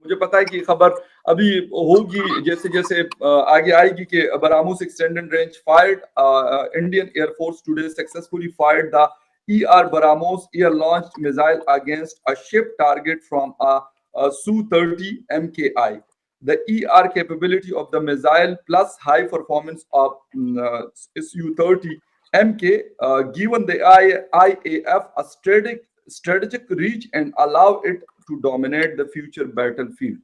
मुझे पता है कि खबर अभी होगी जैसे जैसे आगे आएगी कि BrahMos extended range fired Indian air force today successfully fired the ER Baramos air-launched missile against a ship target from a Su-30 MKI. The ER capability of the missile plus high performance of Su-30 MK given the IAF a strategic reach and allow it to dominate the future battlefield.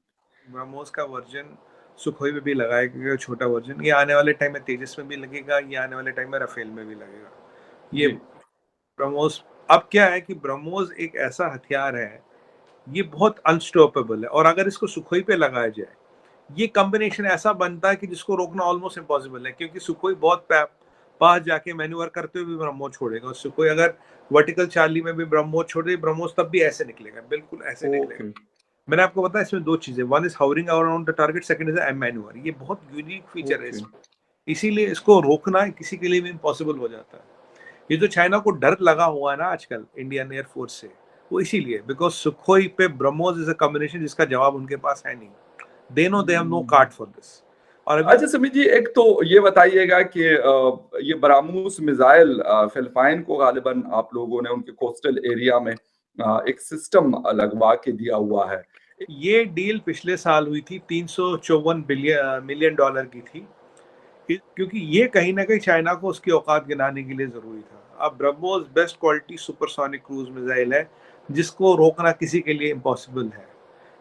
BrahMos का version Sukhoi में भी लगाया गया, छोटा version. ये आने वाले time में तेजस में भी लगेगा, ये आने वाले टाइम में राफेल में भी लगेगा। ये ब्रह्मोस, अब क्या है कि ब्रह्मोस एक ऐसा हथियार है, ये बहुत अनस्टॉपेबल है, और अगर इसको सुखोई पे लगाया जाए, ये कॉम्बिनेशन ऐसा बनता है कि जिसको रोकना ऑलमोस्ट इम्पॉसिबल है, क्योंकि सुखोई बहुत पास जाके मैन्यूवर करते हुए भी ब्रह्मोस छोड़ेगा, और सुखोई अगर वर्टिकल चार्ली में भी ब्रह्मोस छोड़े, ब्रह्मोस तब भी ऐसे निकलेगा, बिल्कुल ऐसे निकलेगा। मैंने आपको बताया इसमें दो चीजें, one is hovering around the target, second is M manoeuvre. ये बहुत यूनिक फीचर है इसमें, इसीलिए इसको रोकना किसी के लिए भी इम्पॉसिबल हो जाता है। ये जो चाइना को डर लगा हुआ है ना आजकल इंडियन एयरफोर्स से, वो इसीलिए बिकॉज सुखोई पे ब्रह्मोस इज अ कॉम्बिनेशन जिसका जवाब उनके पास है नहीं। They know they have no card for this. और अच्छा समीर जी, एक तो ये बताइएगा कि ये बरामूस मिसाइल फिलिपाइन को गालिबन आप लोगों ने उनके कोस्टल एरिया में एक सिस्टम लगवा के दिया हुआ है। ये डील पिछले साल हुई थी, 354 मिलियन डॉलर की थी, क्योंकि ये कहीं ना कहीं चाइना को उसकी औकात गिनाने के लिए जरूरी था। अब BrahMos best quality supersonic cruise missile है, जिसको रोकना किसी के लिए इम्पॉसिबल है,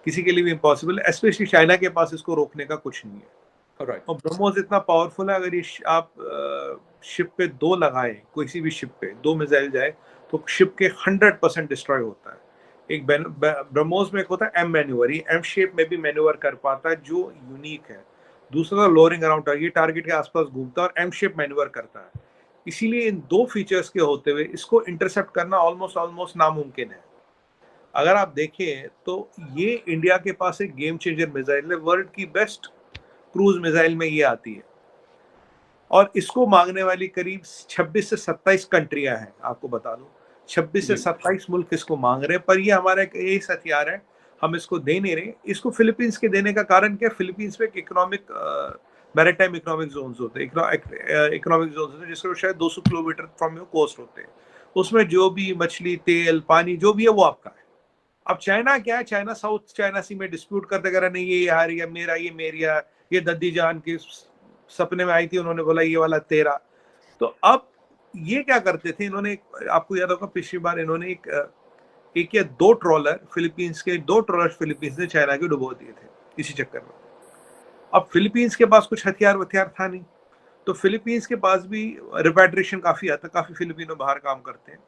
किसी के लिए भी इम्पॉसिबल है, स्पेशली चाइना के पास इसको रोकने का कुछ नहीं है। और ब्रह्मोस इतना पावरफुल है, अगर ये आप शिप पे दो लगाएं, किसी भी शिप पे दो मिसाइल जाए तो शिप के 100% डिस्ट्रॉय होता है। एक ब्रह्मोस में एक होता है एम मैन्यूवर, ये एम शेप में भी मैन्यूवर कर पाता है, जो यूनिक है। दूसरा लोअरिंग अराउंड, ये टारगेट के आसपास घूमता है और एम शेप मैन्यूवर करता है। इसीलिए इन दो फीचर्स के होते हुए इसको इंटरसेप्ट करना ऑलमोस्ट नामुमकिन है। अगर आप देखें तो ये इंडिया के पास एक गेम चेंजर मिसाइल है, वर्ल्ड की बेस्ट क्रूज मिसाइल में ये आती है, और इसको मांगने वाली करीब 26 से 27 कंट्रियां हैं। आपको बता दूं 26 से 27 मुल्क इसको मांग रहे हैं, पर ये हमारा एक यही हथियार है, हम इसको दे नहीं रहे। इसको फिलीपींस के देने का कारण क्या? फिलीपींस में एक इकोनॉमिक मैरीटाइम इकोनॉमिक जोन्स होते हैं, इकोनॉमिक जोन्स होते हैं जिसको शायद 200 किलोमीटर फ्रॉम योर कोस्ट होते हैं। उसमें जो भी मछली, तेल, पानी जो भी है वो आपका है। अब चाइना क्या है, चाइना साउथ चाइना सी में डिस्प्यूट करते कर, नहीं ये यार, ये मेरा, ये मेरिया, ये दद्दी जान के सपने में आई थी, उन्होंने बोला ये वाला तेरा। तो अब ये क्या करते थे इन्होंने, आपको याद होगा पिछली बार इन्होंने एक या दो ट्रॉलर फिलीपींस ने चाइना के डुबो दिए थे इसी चक्कर में। अब फिलीपींस के पास कुछ हथियार था नहीं, तो फिलीपींस के पास भी रिपैट्रिएशन काफी आता, काफी फिलिपिनो बाहर काम करते हैं,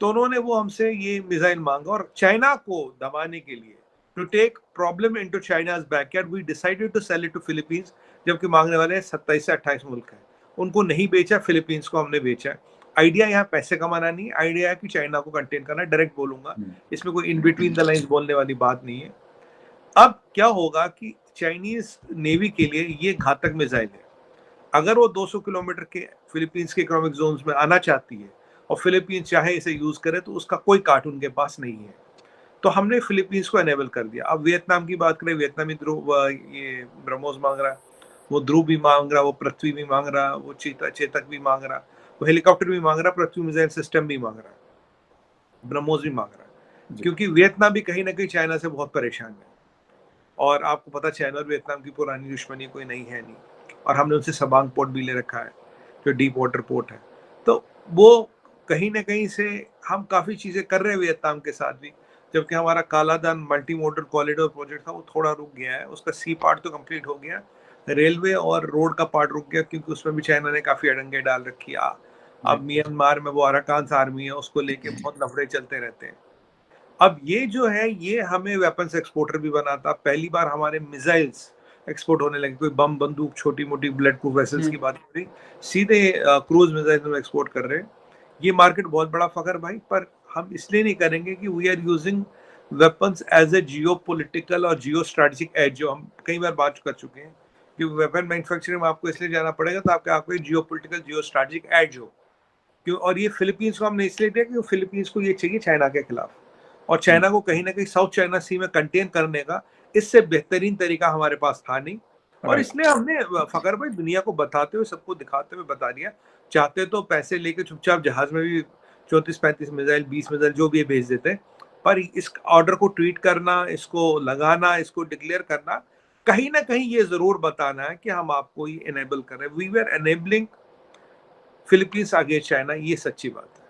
तो उन्होंने वो हमसे ये मिसाइल मांगा, और चाइना को दबाने के लिए, to take problem into China's backyard, we decided to sell it to Philippines. जबकि मांगने वाले 27 से 28 मुल्क हैं, उनको नहीं बेचा, फिलीपींस को हमने बेचा। आइडिया यहाँ पैसे कमाना नहीं, आइडिया है कि चाइना को कंटेन करना। डायरेक्ट बोलूंगा, इसमें कोई इन बिटवीन द लाइंस बोलने वाली बात नहीं है। अब क्या होगा कि चाइनीज नेवी के लिए ये घातक मिसाइल है। अगर वो 200 किलोमीटर के फिलीपींस के इकोनॉमिक जोन्स में आना चाहती है और फिलीपींस चाहे इसे यूज करे, तो उसका कोई कार्टून के पास नहीं है। तो हमने फिलीपींस को एनेबल कर दिया। अब वियतनाम की बात करें, वियतनामी ध्रुव ये ब्रह्मोस मांग रहा है, वो ध्रुव भी मांग रहा, वो पृथ्वी भी मांग रहा, वो चेतक भी मांग रहा, वो हेलीकॉप्टर भी मांग रहा, पृथ्वी मिसाइल सिस्टम भी मांग रहा, ब्रह्मोस भी मांग रहा है, क्योंकि वियतनाम भी कहीं ना कहीं चाइना से बहुत परेशान है। और आपको पता, चाइना और वियतनाम की पुरानी दुश्मनी कोई नहीं है नहीं, और हमने उनसे सबांग पोर्ट भी ले रखा है, जो डीप वाटर पोर्ट है। तो वो कहीं ना कहीं से हम काफ़ी चीज़ें कर रहे हैं वियतनाम के साथ भी, जबकि हमारा Kaladan multi modal corridor project था, वो थोड़ा रुक गया है। उसका सी पार्ट तो कंप्लीट हो गया, रेलवे और रोड का पार्ट रुक गया, क्योंकि उसमें भी चाइना ने काफ़ी अड़ंगे डाल रखी है। अब म्यांमार में वो अराकान आर्मी है, उसको लेके बहुत नफरे चलते रहते हैं। अब ये जो है, ये हमें वेपन्स एक्सपोर्टर भी बनाता। पहली बार हमारे मिसाइल्स एक्सपोर्ट होने लगे, कोई बम बंदूक, छोटी मोटी बुलेट प्रूफ वेसल्स की बात नहीं, सीधे क्रूज मिसाइल्स में एक्सपोर्ट कर रहे हैं। ये मार्केट बहुत बड़ा फखर भाई, पर हम इसलिए नहीं करेंगे कि we are using weapons as a geopolitical और जियो स्ट्रेटेजिक एज, जो हम कई बार बात कर चुके हैं कि वेपन मैन्युफैक्चरिंग में आपको इसलिए जाना पड़ेगा तो आपको geopolitical, geostrategic edge हो। क्यों? और ये फिलीपींस को हमने इसलिए दिया कि फिलीपींस को ये चाहिए चाइना के खिलाफ, और चाइना को कहीं ना कहीं साउथ चाइना सी में कंटेन करने का इससे बेहतरीन तरीका हमारे पास था नहीं। और राइट। इसलिए हमने फखर भाई दुनिया को बताते हुए, सबको दिखाते हुए बता दिया। चाहते तो पैसे लेके चुपचाप जहाज में भी 34-35 मिसाइल, 20 मिसाइल जो भी है भेज देते, पर इस ऑर्डर को ट्वीट करना, इसको लगाना, इसको डिक्लेयर करना, कहीं ना कहीं ये जरूर बताना है कि हम आपको ये इनेबल कर रहे हैं। We were enabling Philippines against China, ये सच्ची बात है।